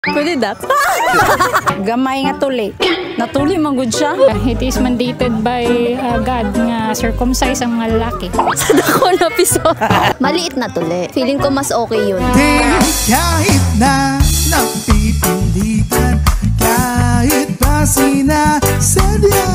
Pwede dat. Gamay nga tuli. Natuli man gud siya. It is mandated by God nga circumcise ang mga lalaki. Sa dako na piso. Maliit na tuli. Feeling ko mas okay yun. Kahit na napipindigan, kahit pa sinasadya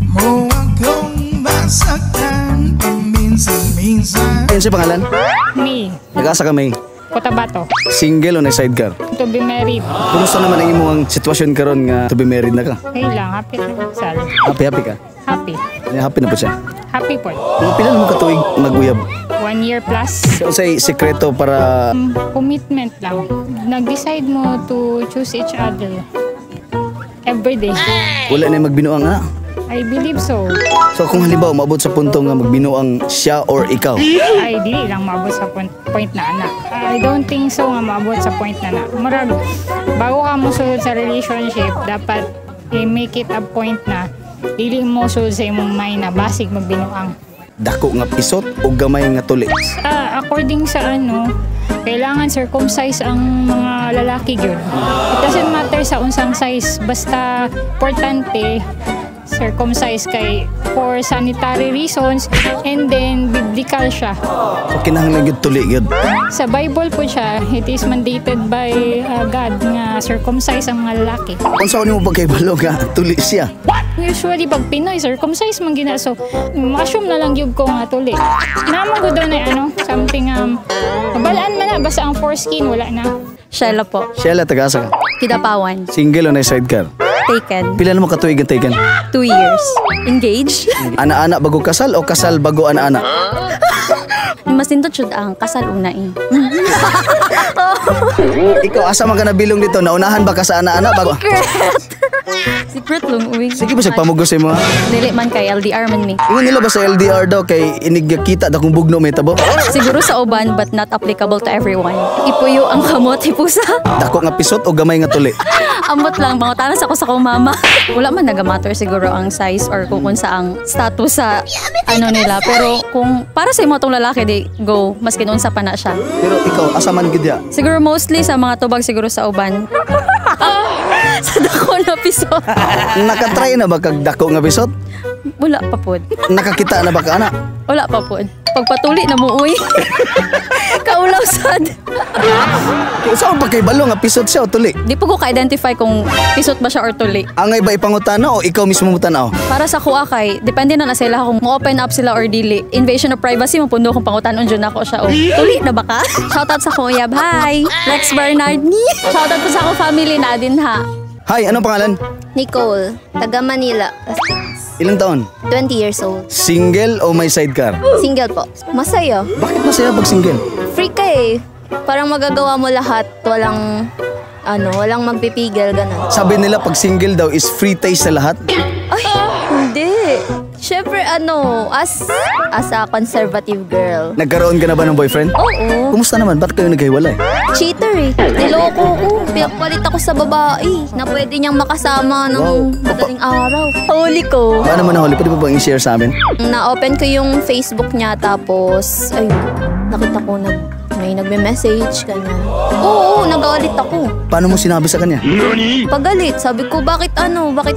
mo akong masaktan paminsan-minsan. Ayun siya pangalan? Me, Nag-asa ka may Cotabato, single o na sidecar? to be married. Kumusta naman ang imong sitwasyon karon nga to be married na ka? Okay lang, happy lang. Sal. Happy ka? Happy. Happy na po siya. Happy po. Mga pila mo katuig naguyab? 1 year plus. Kung sa'y sekreto para Commitment lang. Nag-decide mo to choose each other every day. wala na magbinuang na. I believe so. So kung halimbawa maabot sa punto nga magbinuang siya or ikaw, Ay, dili lang maabot sa point na anak. I don't think so nga maabot sa point na anak. Murag, bago ka mo sulod sa relationship, dapat i-make it a point na dili mo sulod sa imong mind na basig magbinuang. dako nga pisot o gamay nga tuli. According sa kailangan circumcise ang mga lalaki gyud. It doesn't matter sa unsang size, basta importante circumcise kay for sanitary reasons and then biblical siya. So kinahanglan gyud tuli gyud. Sa Bible po siya, it is mandated by God nga circumcise ang mga lalaki. Unsa ko nimo pagkaibalo nga tuli siya? Usually pag Pinoy, circumcise man gina. So, assume na lang yun ko nga tuli. Naman ko daw na something, balaan man na, basta ang foreskin, wala na. Sheila po. Sheila, taga-asa ka? Kidapawan. Single o na sidecar? Taken. Pila naman katuig ang taken? 2 years. Engaged. Ana-ana bago kasal o kasal bago ana-ana? Mas nindot siya ang kasal una eh. Ikaw, asa man ka nabilong dito? Naunahan ba ka sa ana-ana bago? Secret lang, uwing. Sige ba, pamugos sa mo ha? Dili man kay LDR man mi. Ingon nila ba sa LDR daw kay inigakita da kung bugno may tabo? Siguro sa uban but not applicable to everyone. Ipuyo ang kamot, hipusa. Dako nga pisot o gamay nga tuli? Ambot lang, bangotanas ako sa kong mama. Wala man nagamatter siguro ang size or kung sa ang status sa nila. Pero kung para sa imo tong lalaki, di go, mas kinunsa pa na siya. Pero ikaw, asa man gid ya? Siguro mostly sa mga tubag siguro sa uban. Sa dako na piso. Nakatry na ba kag dako nga pisot? Wala pa pod. Nakakita na ba ka ana? Wala pa pod. Pagpatuli na mo, uy. Kaulaw sad. Saan pa kay balo nga pisot siya o tuli? Di po ko ka-identify kung pisot ba siya or tuli. Angay ba ipangutana o ikaw mismo mutanaw? Para sa kuha kay, depende na sila kung mo-open up sila or dili. Invasion of privacy, mapundo kung pangutanon dyan ako siya. Tuli na ba ka? Shoutout sa kuyab. Hi! Rex Bernard. Shoutout po sa akong family na din ha. Hi, anong pangalan? Nicole, taga Manila. Ilang taon? 20 years old. Single o may sidecar? Single po. Masaya. Bakit masaya pag single? Free ka eh. Parang magagawa mo lahat. Walang magpipigil, ganun. Sabi nila pag single daw is free taste sa lahat. Ay, hindi. Siyempre, as a conservative girl. Nagkaroon ka na ba ng boyfriend? Oo. Kumusta naman? Ba't kayo naghiwalay? Cheater eh. Niloko ko. Pinagpalit ako sa babae na pwede niyang makasama ng madaling araw. Huli ko. Paano mo nahuli? Pwede mo bang i-share sa amin? Na-open ko yung Facebook niya tapos, nakita ko may nagme-message, ganyan. Oo, nagalit ako. Paano mo sinabi sa kanya? Pagalit, sabi ko, bakit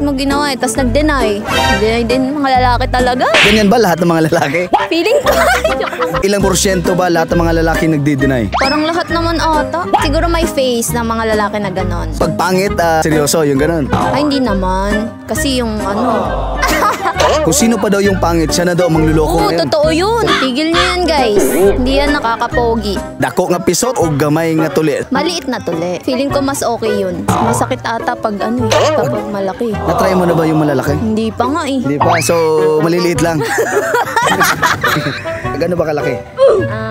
mo ginawa eh? Tapos nag-deny. Deny din mga lalaki talaga. Ganyan ba lahat ng mga lalaki? Feeling ko. Ilang porsyento ba lahat ng mga lalaki nagdi-deny? Parang lahat naman ata. Siguro may face na mga lalaki na ganon. Pag pangit, seryoso, yung ganon. Ay, hindi naman. Kasi yung Kung sino pa daw yung pangit, siya na daw ang mangluloko Oo, ngayon. totoo yun. Tigil niyo yan, guys. Hindi yan nakakapogi. Dako nga pisot o gamay nga tuli? Maliit na tuli. Feeling ko mas okay yun. Masakit ata pag kapag malaki. Na-try mo na ba yung malalaki? Hindi pa nga eh. Hindi pa, so maliliit lang. Gano'n ba kalaki?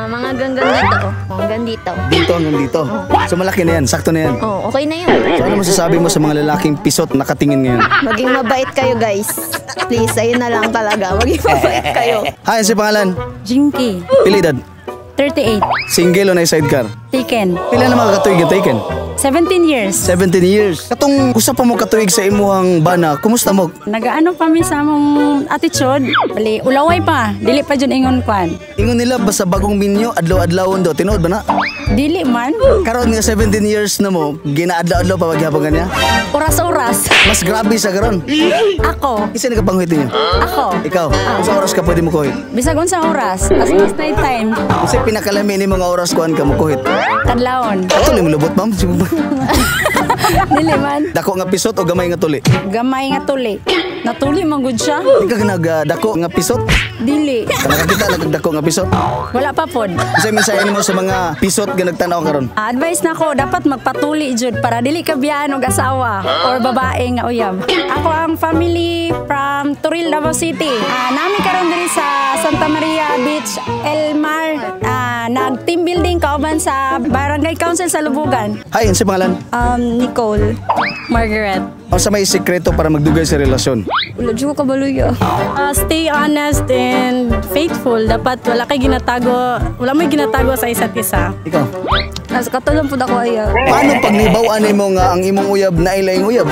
Mga ganggang dito. Hanggang dito. Dito hanggang dito. So malaki na yan, sakto na yan. Oh, okay na yun. So ano masasabi mo sa mga lalaking pisot nakatingin ngayon? Maging mabait kayo, guys. Please, ayun na lang talaga. Maging mabait kayo. Hi, si pangalan? Jinky. Pila edad? 38. Single o na sidecar? Taken. Pila na mga katuig yung taken? 17 years. 17 years. Katong usa pa mo katuig sa imuhang bana, kumusta mo? Nagaano pa mi sa among attitude. Bali, ulaway pa. Dili pa dyan ingon kwan. Ingon nila basta bagong minyo, adlaw-adlawon do. Tinuod ba na? Dili man. Karon nga 17 years na mo, ginaadlaw-adlaw pa maghapon kanya. Oras-oras. Mas grabe sa karon. Ako. Isa na kapanghuit niyo? Ako. Ikaw, sa oras ka pwede mo kuhit? Bisag unsang oras. As long as night time. Kasi pinakalami ni mga oras kuan ka mo kuhit. Kadlawon. Tuloy mo lubot, ma'am. Dili man. Dako nga pisot o gamay nga tuli? Gamay nga tuli. Natuli man gud siya. Di ka nagdako nga pisot? Dili. Nakakita nagdako nga pisot? Wala pa pod. Kasi mensahe mo sa mga pisot nga nagtanaw karon. Advice na ko, dapat magpatuli jud para dili ka biyan og asawa or babae nga uyab. Ako ang family from Turil, Davao City. Nami karon diri sa Santa Maria Beach, Elmar. Nag-team building kauban sa Barangay Council sa Lubugan. Hi, ano si pangalan? Nicole. Margaret. O sa may sikreto para magdugay sa relasyon? Ulo ko kabaluya. Stay honest and faithful. Dapat wala kay ginatago. Wala may ginatago sa isa't isa. Ikaw? Nas katulong pud ako aya. Paano pag nibaw-an mo nga ang imong uyab na ilaing uyab?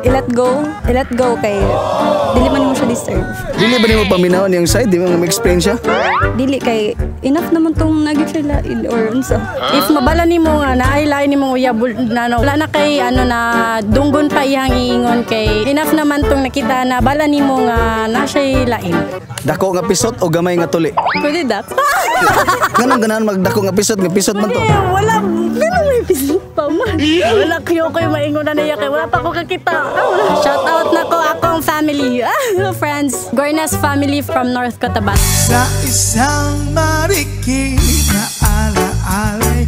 I-let go. I-let go kay dili man mo siya deserve. Dili ba nimo paminawon yung side? Di mo ma-explain siya? Dili kay enough naman tong nagifelain or unsa. If mabala nimo nga naay nimo uyab na wala na kay na dunggon pa iyang iingon kay enough naman tong nakita na bala nimo nga na siya lain. Dako nga pisot o gamay nga tuli? Pwede dak. Ganon magdako nga pisot man to. Wala may pislit pa man. Wala kayo maingon na niya kay wala pa ko kakita. Shout out na ko akong family. Friends, Gornas family from North Cotabato. Sa isang marikit na ala-alay